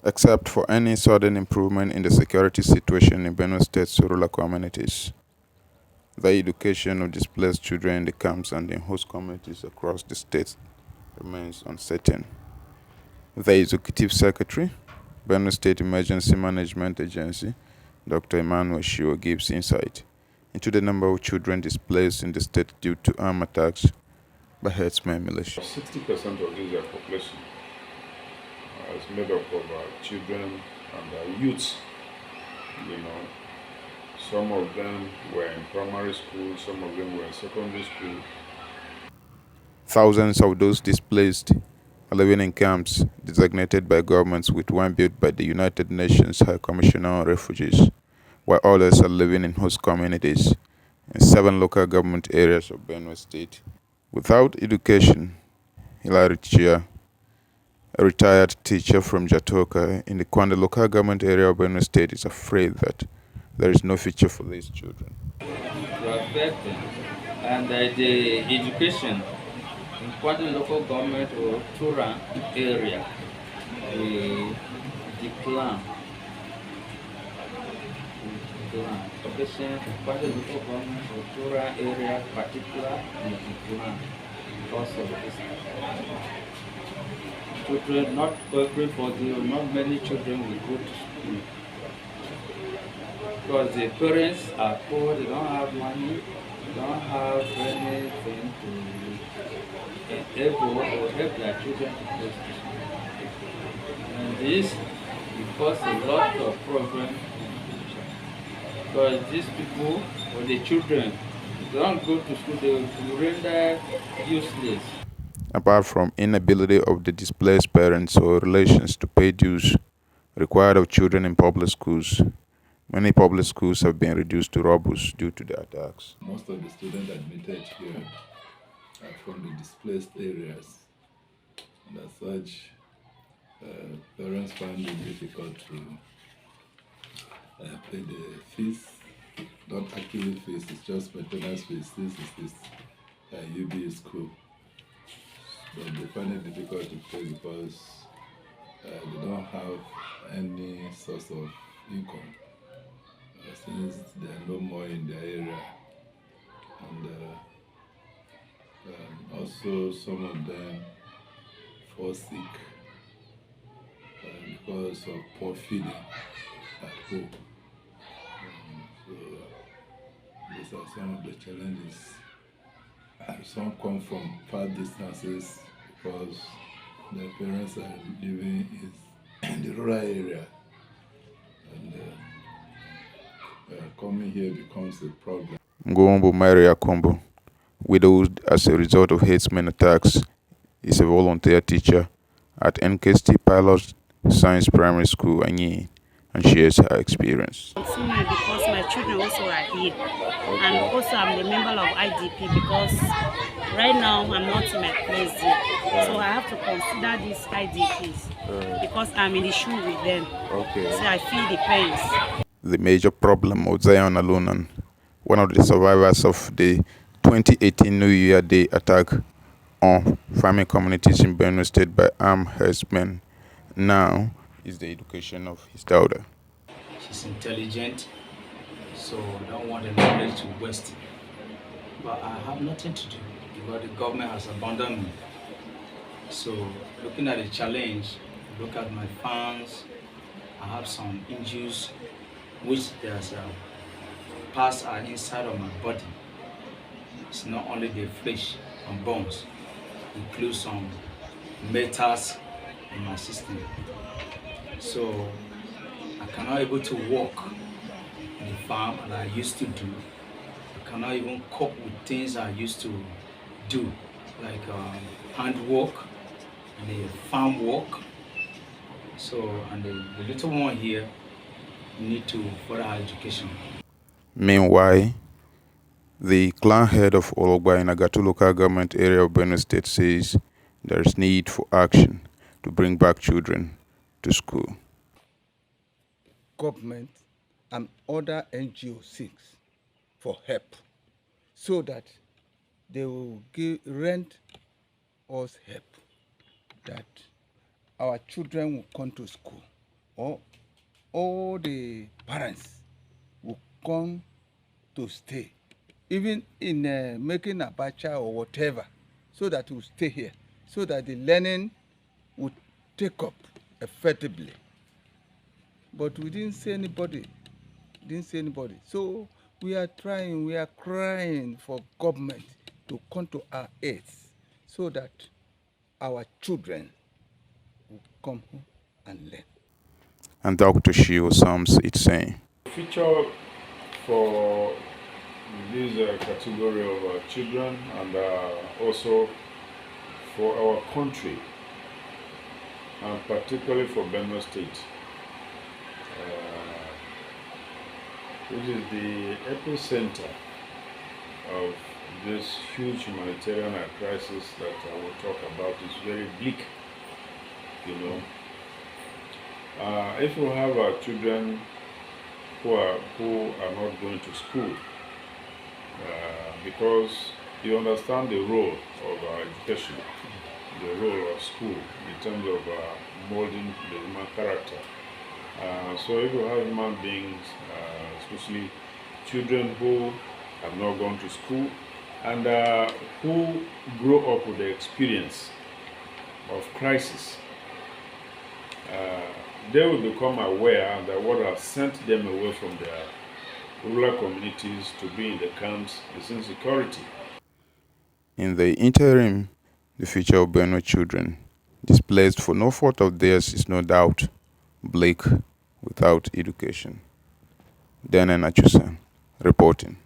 except for any sudden improvement in the security situation in Benue State's rural communities. The education of displaced children in the camps and in host communities across the state remains uncertain. The Executive Secretary, Benue State Emergency Management Agency, Dr. Emmanuel Shio, gives insight into the number of children displaced in the state due to armed attacks by herdsmen militia. 60% of this population is made up of children and youths. You know, some of them were in primary school, some of them were in secondary school. Thousands of those displaced are living in camps designated by governments, with one built by the United Nations High Commissioner on Refugees, while others are living in host communities in 7 local government areas of Benue State. Without education, Hilary Chia, a retired teacher from Jatoka in the Kwanda local government area of Benue State, is afraid that there is no future for these children. To affect them. And the education in Kwanda local government or Tura area will decline. Education in Kwanda local government or Tura area particular will decline because of this. Children, not everybody or not many children will go to school because the parents are poor, they don't have money, they don't have anything to enable or help their children to go to school. And this will cause a lot of problems in the future. Because these people or the children, if they don't go to school, they will render useless. Apart from inability of the displaced parents or relations to pay dues required of children in public schools, many public schools have been reduced to rubble due to the attacks. Most of the students admitted here are from the displaced areas, and as such, parents find it difficult to pay the fees. Not actually fees, it's just maintenance fees. This is UB school. But they find it difficult to pay because they don't have any source of income since they are no more in their area. And also some of them fall sick because of poor feeding at home. So these are some of the challenges. And some come from far distances because their parents are living in the rural area, and coming here becomes a problem. Ngombo Maria Kombo, widowed as a result of herdsmen attacks, is a volunteer teacher at NKST Pilot Science Primary School, Anyi, and shares her experience. Continue because my children also are here, and also I'm a member of IDP because right now I'm not in my place here, so I have to consider these IDPs because I'm in the shoe with them. Okay. So I feel the pains. The major problem of Zion Alunan, one of the survivors of the 2018 New Year Day attack on farming communities in Benue State by armed herdsmen, now is the education of his daughter. She's intelligent, so I don't want the knowledge to waste. But I have nothing to do because the government has abandoned me. So looking at the challenge, look at my farms, I have some injuries which there's parts are inside of my body. It's not only the flesh and bones, it includes some metals in my system. So I cannot able to walk in the farm that I used to do. I cannot even cope with things I used to do, like hand work and the farm work. So, and the little one here need to further her education. Meanwhile, the clan head of Ologba in Agatu local government area of Benue State says there is need for action to bring back children to school. Government and other NGO seeks for help so that they will rent us help that our children will come to school. or all the parents will come to stay, even in making abacha or whatever, so that we stay here, so that the learning would take up effectively. But we didn't see anybody. Didn't see anybody. So we are trying, we are crying for government to come to our aid so that our children will come home and learn. And Dr. Shio sums it saying, Future for this category of children and also for our country, and particularly for Benue State, which is the epicenter of this huge humanitarian crisis that I will talk about, is very bleak, you know. If we have our children who are not going to school, because you understand the role of education, the role of school in terms of molding the human character. So if you have human beings, especially children who have not gone to school and who grow up with the experience of crisis, they will become aware that what has sent them away from their rural communities to be in the camps is insecurity. in the interim, the future of Benue children, displaced for no fault of theirs, is no doubt bleak without education. Dana Nachusa reporting.